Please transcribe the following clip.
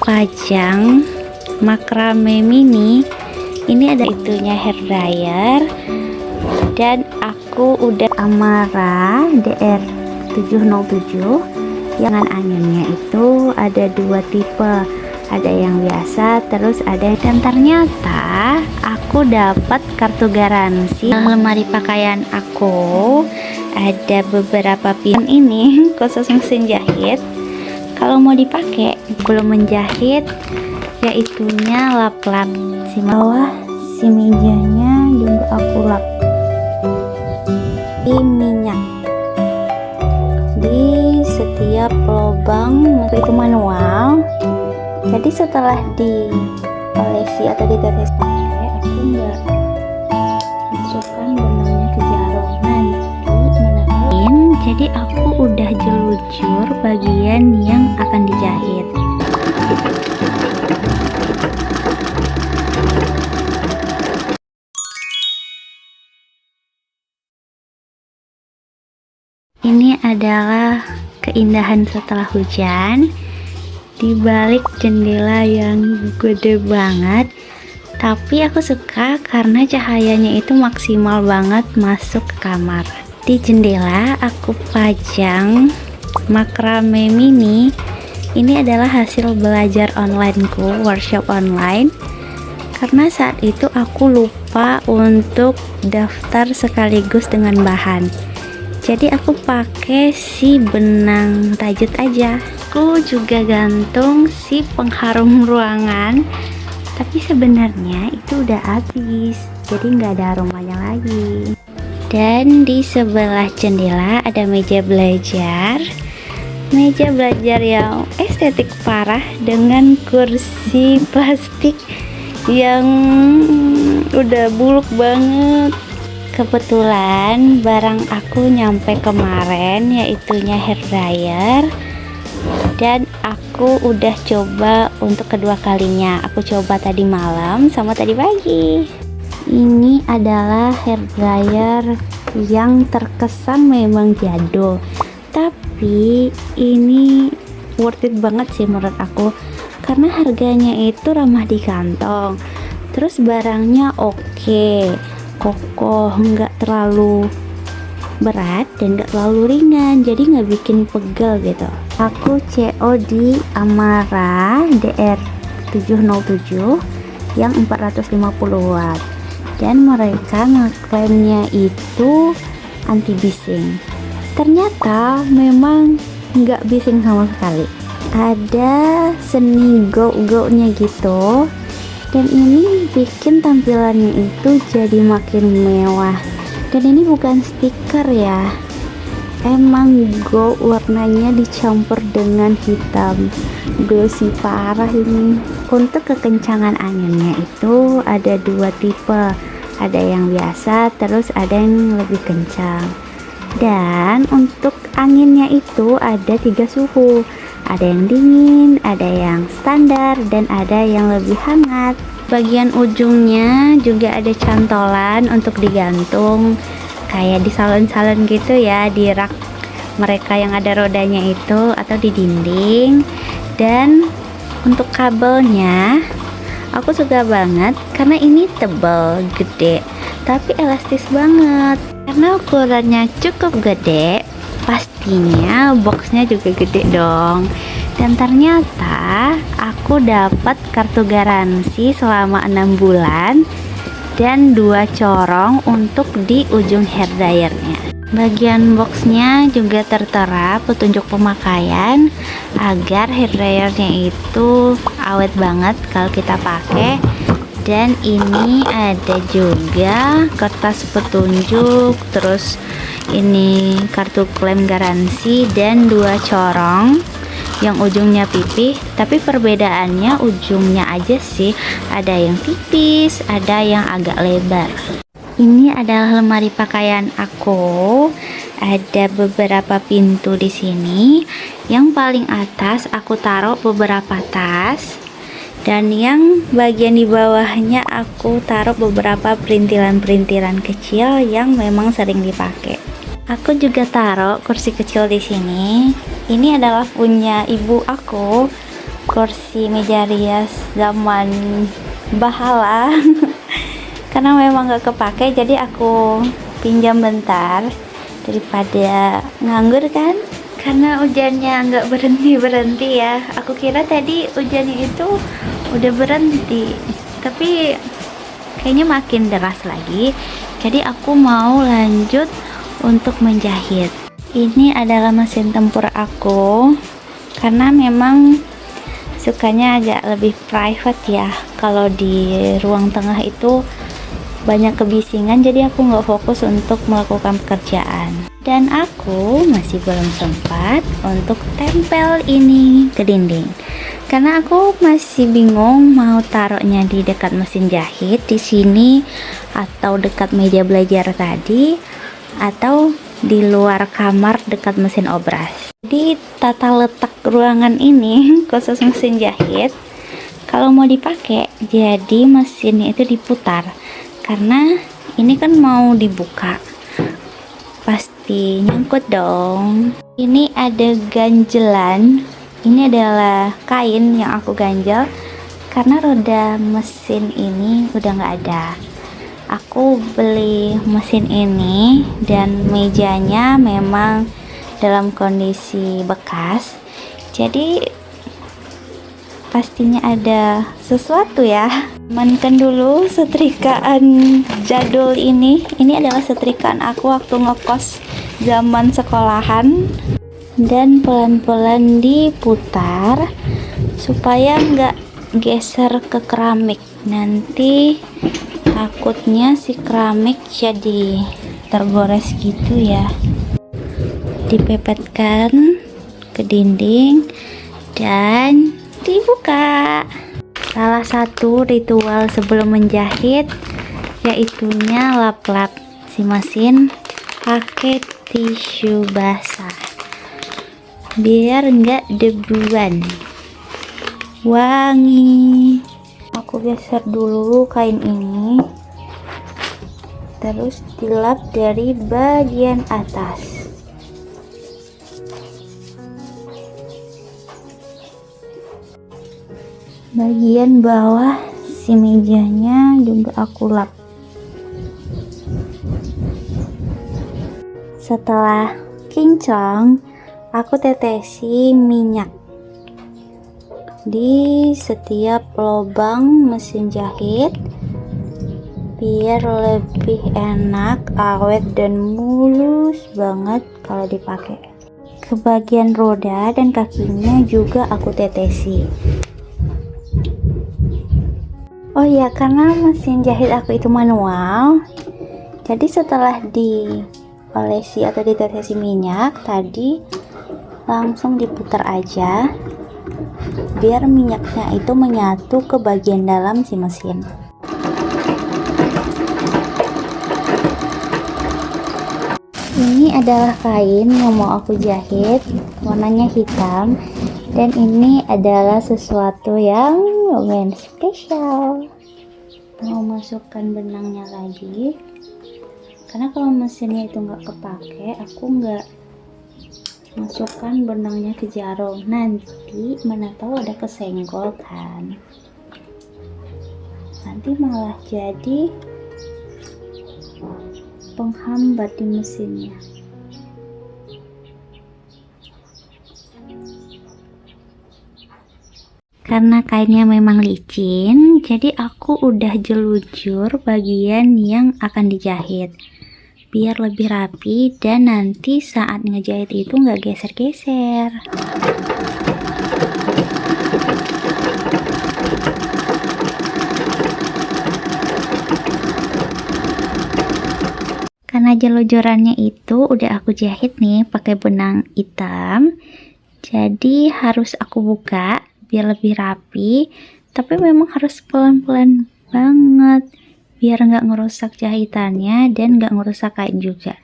Pajang makrame mini. Ini ada itunya hair dryer, dan aku udah Amara DR707 yang anginnya itu ada dua tipe, ada yang biasa terus ada, dan ternyata aku dapat kartu garansi. Lemari pakaian aku ada beberapa pin ini khusus mesin jahit. Kalau mau dipakai belum menjahit, yaitunya lap-lap si bawah si mejanya juga aku lap di minyak di setiap lubang. Itu manual, jadi setelah diolesi atau ditetes pakai, aku nggak masukkan benangnya ke jarum, nanti menekan. Jadi aku udah jelujur bagian yang akan dijahit. Ini adalah keindahan setelah hujan. Di balik jendela yang gede banget, tapi aku suka karena cahayanya itu maksimal banget masuk ke kamar. Di jendela aku pajang makrame mini. Ini adalah hasil belajar onlineku, workshop online, karena saat itu aku lupa untuk daftar sekaligus dengan bahan. Jadi aku pakai si benang rajut aja. Aku juga gantung si pengharum ruangan, tapi sebenarnya itu udah habis, jadi nggak ada aromanya lagi. Dan di sebelah jendela ada meja belajar yang estetik parah dengan kursi plastik yang udah buluk banget. Kebetulan barang aku nyampe kemarin, yaitunya hair dryer, dan aku udah coba untuk kedua kalinya. Aku coba tadi malam sama tadi pagi. Ini adalah hair dryer yang terkesan memang jadul, tapi ini worth it banget sih menurut aku, karena harganya itu ramah di kantong, terus barangnya oke, kokoh, nggak terlalu berat dan nggak terlalu ringan, jadi nggak bikin pegel gitu. Aku CO di Amara DR707 yang 450 watt, dan mereka ngeklaimnya itu anti bising. Ternyata memang nggak bising sama sekali, ada seni go-go-nya gitu, dan ini bikin tampilannya itu jadi makin mewah. Dan ini bukan stiker ya, emang gold, warnanya dicampur dengan hitam, glossy parah ini. Untuk kekencangan anginnya itu ada dua tipe, ada yang biasa terus ada yang lebih kencang. Dan untuk anginnya itu ada 3 suhu, ada yang dingin, ada yang standar, dan ada yang lebih hangat. Bagian ujungnya juga ada cantolan untuk digantung, kayak di salon-salon gitu ya, di rak mereka yang ada rodanya itu, atau di dinding. Dan untuk kabelnya aku suka banget karena ini tebal, gede, tapi elastis banget. Karena ukurannya cukup gede, pastinya boxnya juga gede dong. Dan ternyata aku dapat kartu garansi selama 6 bulan dan 2 corong untuk di ujung hair dryernya. Bagian boxnya juga tertera petunjuk pemakaian agar hair dryernya itu awet banget kalau kita pakai. Dan ini ada juga kertas petunjuk, terus ini kartu klaim garansi, dan 2 corong yang ujungnya pipih, tapi perbedaannya ujungnya aja sih, ada yang tipis, ada yang agak lebar. Ini adalah lemari pakaian aku, ada beberapa pintu di sini. Yang paling atas aku taruh beberapa tas, dan yang bagian di bawahnya aku taruh beberapa perintilan-perintilan kecil yang memang sering dipakai. Aku juga taruh kursi kecil di sini. Ini adalah punya ibu aku. kursi meja rias zaman bahala karena memang gak kepake, jadi aku pinjam bentar daripada nganggur kan, karena hujannya nggak berhenti ya. Aku kira tadi hujannya itu udah berhenti, tapi kayaknya makin deras lagi, jadi aku mau lanjut untuk menjahit. Ini adalah mesin tempur aku, karena memang sukanya agak lebih private ya. Kalau di ruang tengah itu banyak kebisingan, jadi aku nggak fokus untuk melakukan pekerjaan. Dan aku masih belum sempat untuk tempel ini ke dinding, karena aku masih bingung mau taruhnya di dekat mesin jahit di sini, atau dekat meja belajar tadi, atau di luar kamar dekat mesin obras. Di tata letak ruangan ini khusus mesin jahit, kalau mau dipakai, jadi mesinnya itu diputar, karena ini kan mau dibuka, pasti nyangkut dong. Ini ada ganjelan, ini adalah kain yang aku ganjel karena roda mesin ini udah nggak ada. Aku beli mesin ini dan mejanya memang dalam kondisi bekas, jadi pastinya ada sesuatu ya. Amankan dulu setrikaan jadul ini. Ini adalah setrikaan aku waktu ngekos zaman sekolahan, dan pelan-pelan diputar supaya nggak geser ke keramik. Nanti takutnya si keramik jadi tergores gitu ya. Dipepetkan ke dinding dan dibuka. Salah satu ritual sebelum menjahit yaitunya lap-lap si mesin pakai tisu basah biar nggak debuan, wangi. Aku geser dulu kain ini, terus dilap dari bagian atas. Bagian bawah si mejanya juga aku lap. Setelah kinclong, aku tetesi minyak di setiap lubang mesin jahit biar lebih enak, awet dan mulus banget kalau dipakai. Ke bagian roda dan kakinya juga aku tetesi. Oh ya, karena mesin jahit aku itu manual, jadi setelah diolesi atau ditetesi minyak tadi, langsung diputar aja biar minyaknya itu menyatu ke bagian dalam si mesin. Ini adalah kain yang mau aku jahit, warnanya hitam, dan ini adalah sesuatu yang lumayan spesial. Mau masukkan benangnya lagi, karena kalau mesinnya itu nggak kepake, aku nggak masukkan benangnya ke jarum, nanti mana tahu ada kesenggol kan, nanti malah jadi penghambat di mesinnya. Karena kainnya memang licin, jadi aku udah jelujur bagian yang akan dijahit biar lebih rapi, dan nanti saat ngejahit itu nggak geser-geser. Karena jelujurannya itu udah aku jahit nih pakai benang hitam, jadi harus aku buka biar lebih rapi, tapi memang harus pelan-pelan banget biar nggak ngerusak jahitannya dan nggak ngerusak kain juga.